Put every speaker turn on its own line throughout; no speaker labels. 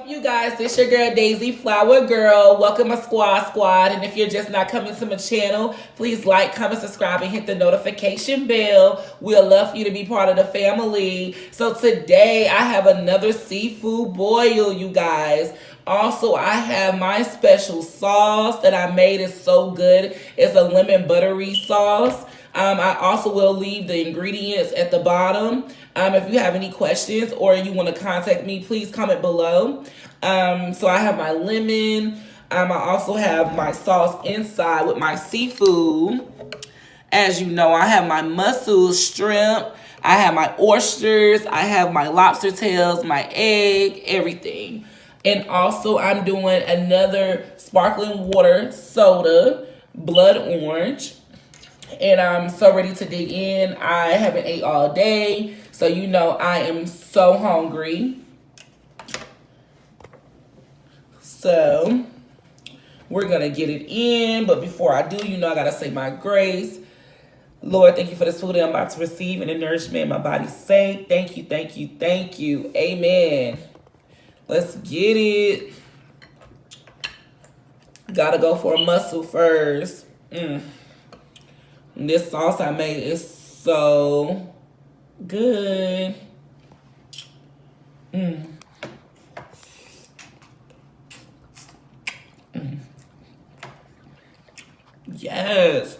You guys, this your girl Daisy Flower Girl. Welcome my squad. And if you're just not coming to my channel, please like, comment, subscribe, and hit the notification bell. We'll love for you to be part of the family. So today I have another seafood boil, you guys. Also, I have my special sauce that I made. It's so good. It's a lemon buttery sauce. I also will leave the ingredients at the bottom. If you have any questions or you want to contact me, please comment below. So I have my lemon. I also have my sauce inside with my seafood. As you know, I have my mussels, shrimp. I have my oysters. I have my lobster tails, my egg, everything. And also I'm doing another sparkling water soda, blood orange. And I'm so ready to dig in. I haven't ate all day, so you know I am so hungry. So we're gonna get it in, but before I do, you know I gotta say my grace. Lord, thank you for this food that I'm about to receive and the nourishment my body's sake. Thank you, thank you, thank you. Amen. Let's get it. Gotta go for a mussel first. This sauce I made is so good. Yes.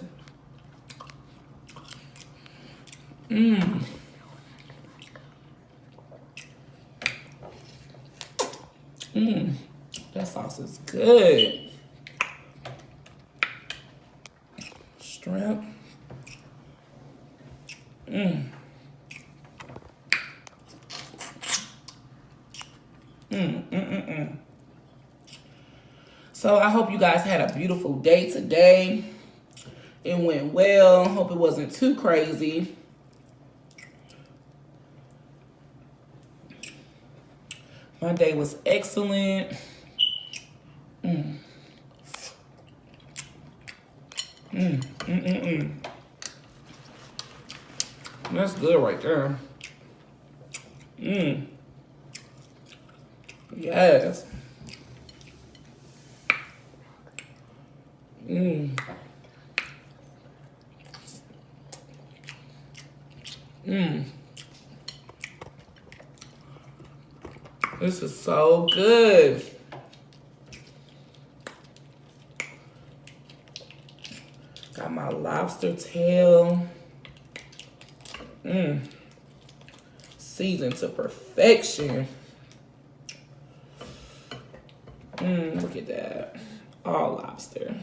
That sauce is good. Shrimp. So I hope you guys had a beautiful day today. It went well. Hope it wasn't too crazy. My day was excellent. That's good right there. Yes. This is so good. Got my lobster tail. Seasoned to perfection. Look at that. All lobster.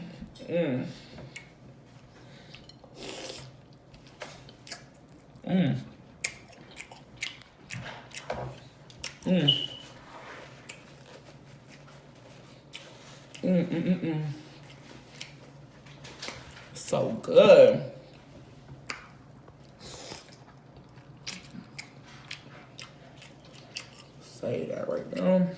So good. Say that right now.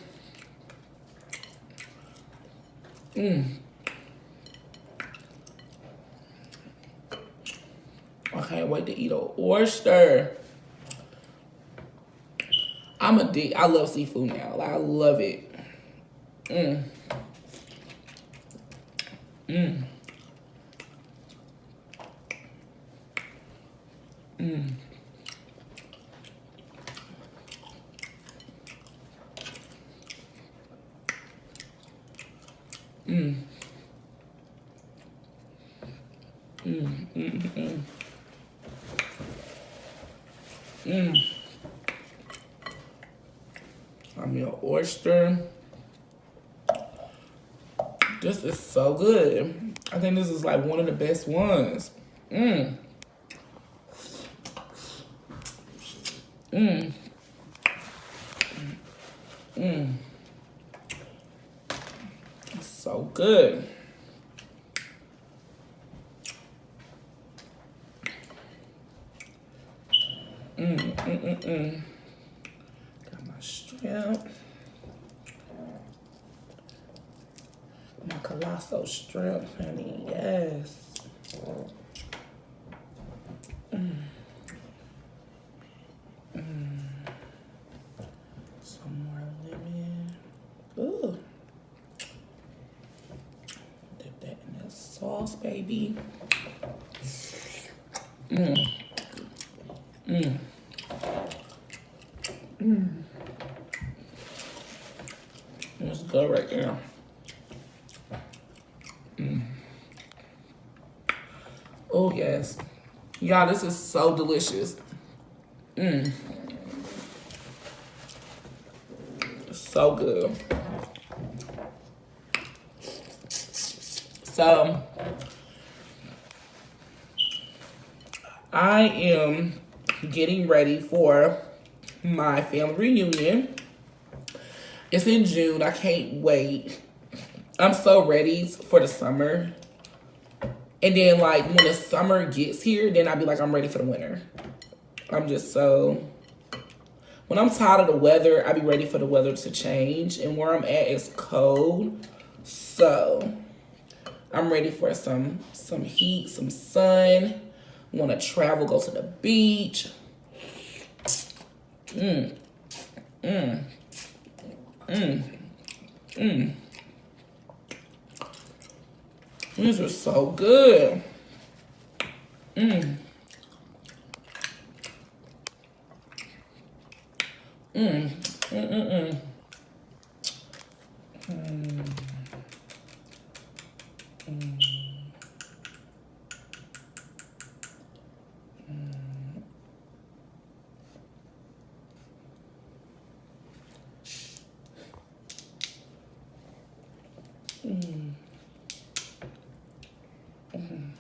I can't wait to eat an oyster. I love seafood now. Like, I love it. I mean, an oyster. This is so good. I think this is like one of the best ones. So good. Got my shrimp. My colossal shrimp, honey. Yes. Some more lemon. sauce, baby. Mmm. Mmm. Mmm. That's good right there. Mmm. Oh, yes. Y'all, this is so delicious. Mmm. So good. So, I am getting ready for my family reunion. It's in June. I can't wait. I'm so ready for the summer. And then, like, when the summer gets here, then I'll be like, I'm ready for the winter. I'm just so... When I'm tired of the weather, I be ready for the weather to change. And where I'm at is cold. So, I'm ready for some heat, some sun. Want to travel, go to the beach. Mmm. Mmm. Mmm. Mmm. These are so good. Mmm. Mmm. Mmm. Mmm. Mmm. Mm. Mm. Mm.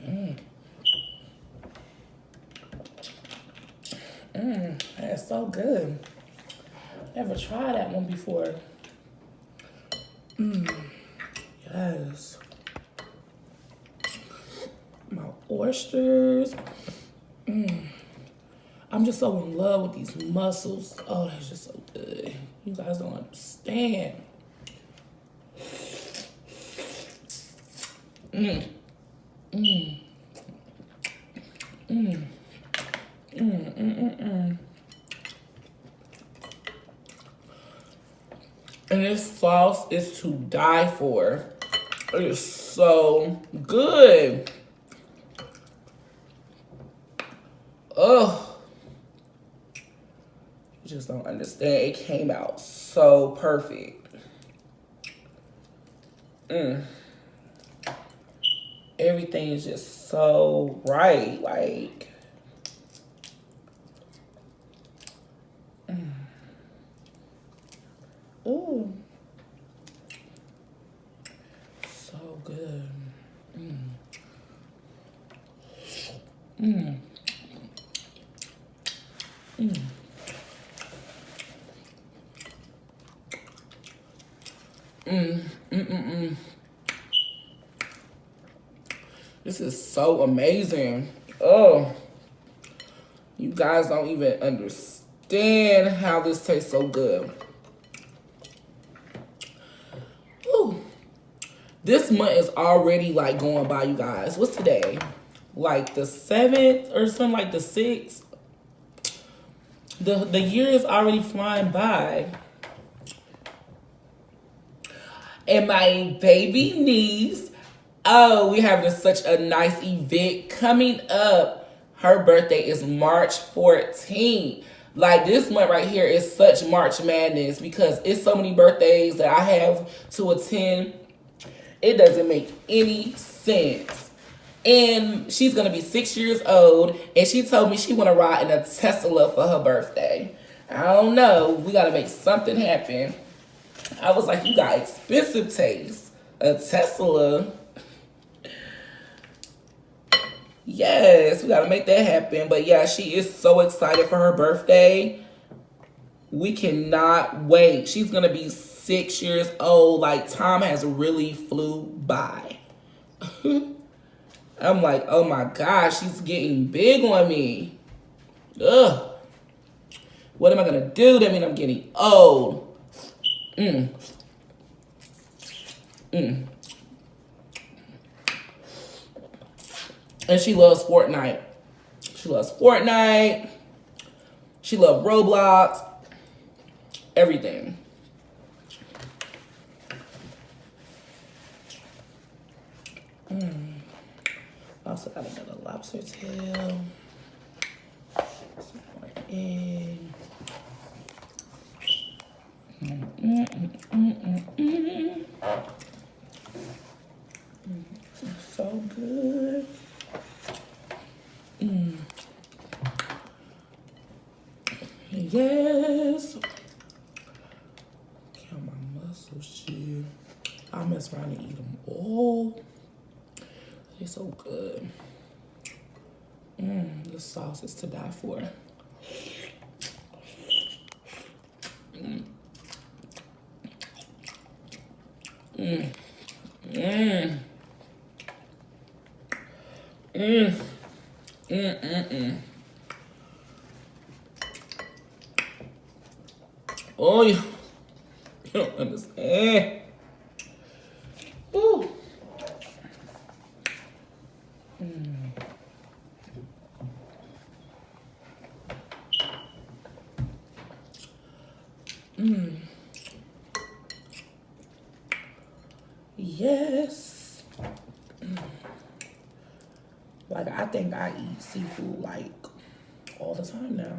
Mm. Mm. That's so good. Never tried that one before. Mm. Yes. My oysters. Mm. I'm just so in love with these mussels. Oh, that's just so good. You guys don't understand. Mm. Mm. Mm. Mm. Mm. Mm. And this sauce is to die for. It is so good. Oh, you just don't understand. It came out so perfect. Mm. Everything is just so right. Like, ooh, so good. Mm. Mm. Mm. Mm. Mm. This is so amazing. Oh, you guys don't even understand how this tastes so good. Ooh. This month is already like going by, you guys. What's today? Like the 7th or something, like the 6th. The year is already flying by. And my baby niece, oh, we're having such a nice event coming up. Her birthday is March 14th. Like, this month right here is such March madness because it's so many birthdays that I have to attend. It doesn't make any sense. And she's going to be 6 years old, and she told me she want to ride in a Tesla for her birthday. I don't know. We got to make something happen. I was like, you got expensive taste. A Tesla. Yes, we got to make that happen. But yeah, she is so excited for her birthday. We cannot wait. She's going to be 6 years old. Like, time has really flew by. I'm like, oh my gosh, she's getting big on me. Ugh. What am I going to do? That means I'm getting old. Mm. Mm. And she loves Fortnite. She loves Fortnite. She loves Roblox. Everything. Also got another lobster tail. Some more egg. So good. Yes. Count my muscles, shit. I mess around and eat them all. They're so good. The sauce is to die for. Oh, you don't understand. Ooh. Yes. Like, I think I eat seafood like all the time now.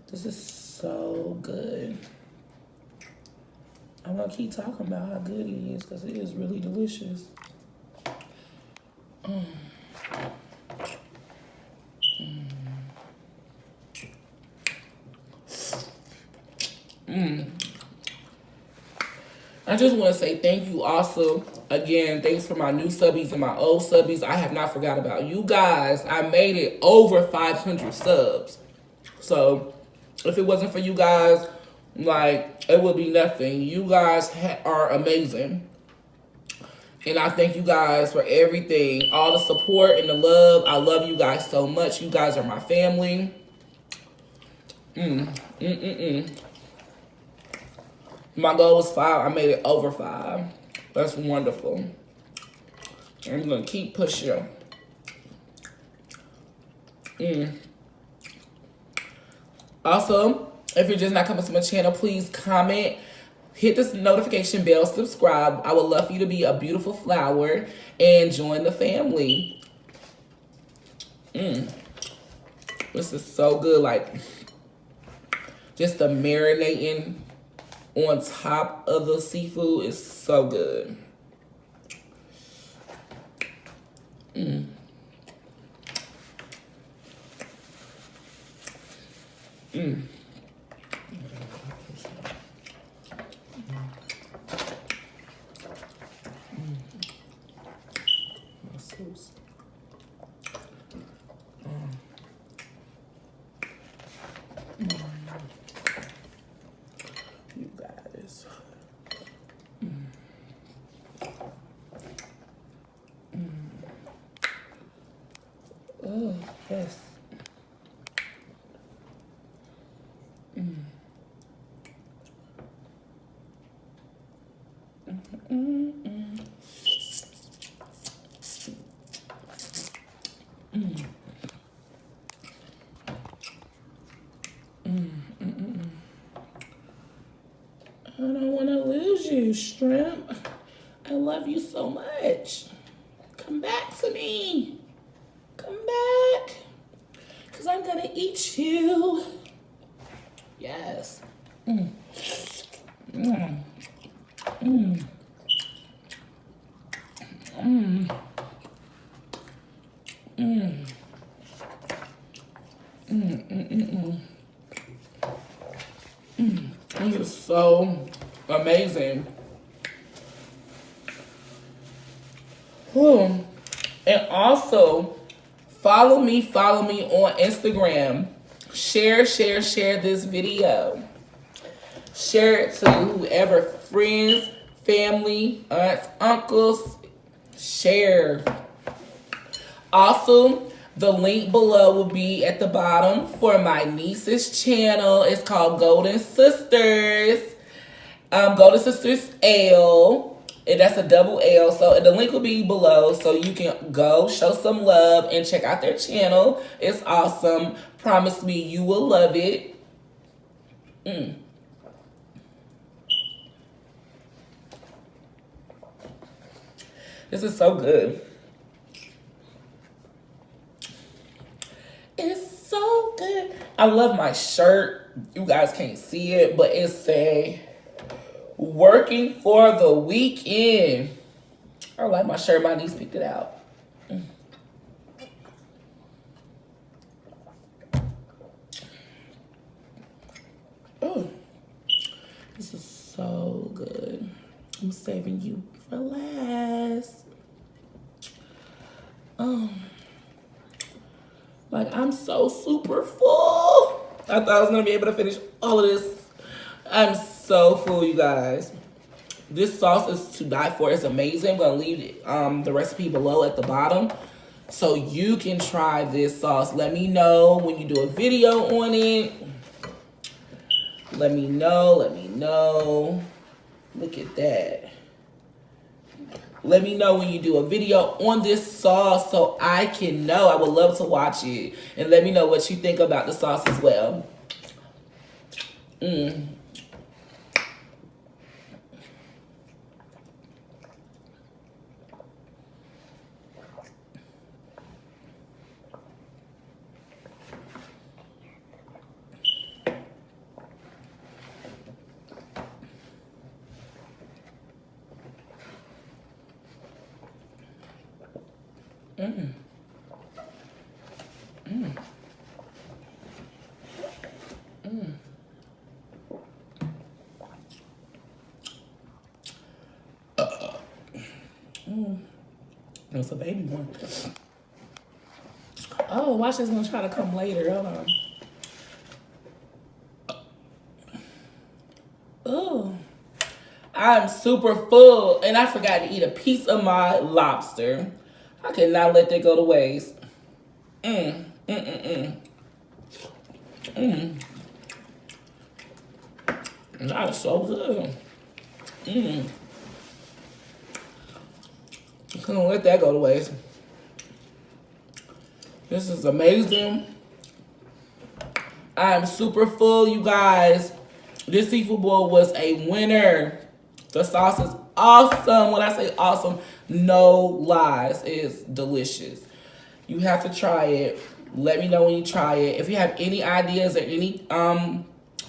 This is so good. I'm gonna keep talking about how good it is because it is really delicious. I just want to say thank you also. Again, thanks for my new subbies and my old subbies. I have not forgot about you guys. I made it over 500 subs. So if it wasn't for you guys, like, it would be nothing. You guys are amazing. And I thank you guys for everything. All the support and the love. I love you guys so much. You guys are my family. My goal was 5. I made it over 5. That's wonderful. I'm going to keep pushing. Also, if you're just not coming to my channel, please comment, hit this notification bell, subscribe. I would love for you to be a beautiful flower and join the family. This is so good. Like, just the marinating on top of the seafood is so good. You guys. Oh, yes. I don't want to lose you, shrimp. I love you so much. Come back to me. Come back. Because I'm going to eat you. Yes. This is so amazing. And also, follow me on Instagram. Share this video. Share it to whoever, friends, family, aunts, uncles. Share. Also, the link below will be at the bottom for my niece's channel. It's called Golden Sisters. Golden Sisters L. And that's a double L. So the link will be below, so you can go show some love and check out their channel. It's awesome. Promise me you will love it. This is so good. It's so good. I love my shirt. You guys can't see it, but it's a working for the weekend. I like my shirt. My niece picked it out. Oh, this is so good. I'm saving you for last. Like, I'm so super full. I thought I was gonna be able to finish all of this. I'm so full, you guys. This sauce is to die for. It's amazing. I'm gonna leave the recipe below at the bottom so you can try this sauce. Let me know when you do a video on it. Let me know. Look at that. Let me know when you do a video on this sauce so I can know. I would love to watch it. And let me know what you think about the sauce as well. It's a baby one. Oh, watch this gonna try to come later. Hold on. Oh, I'm super full, and I forgot to eat a piece of my lobster. I cannot let that go to waste. That is so good. Couldn't let that go to waste. This is amazing. I am super full, you guys. This seafood boil was a winner. The sauce is awesome. When I say awesome, no lies. It is delicious. You have to try it. Let me know when you try it. If you have any ideas or any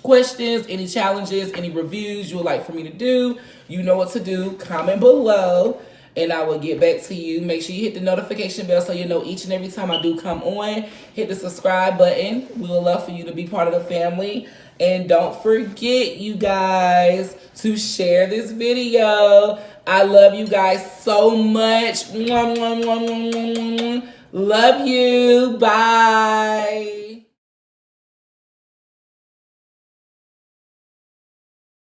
questions, any challenges, any reviews you would like for me to do, you know what to do. Comment below and I will get back to you. Make sure you hit the notification bell so you know each and every time I do come on. Hit the subscribe button. We would love for you to be part of the family. And don't forget, you guys, to share this video. I love you guys so much. Love you. Bye.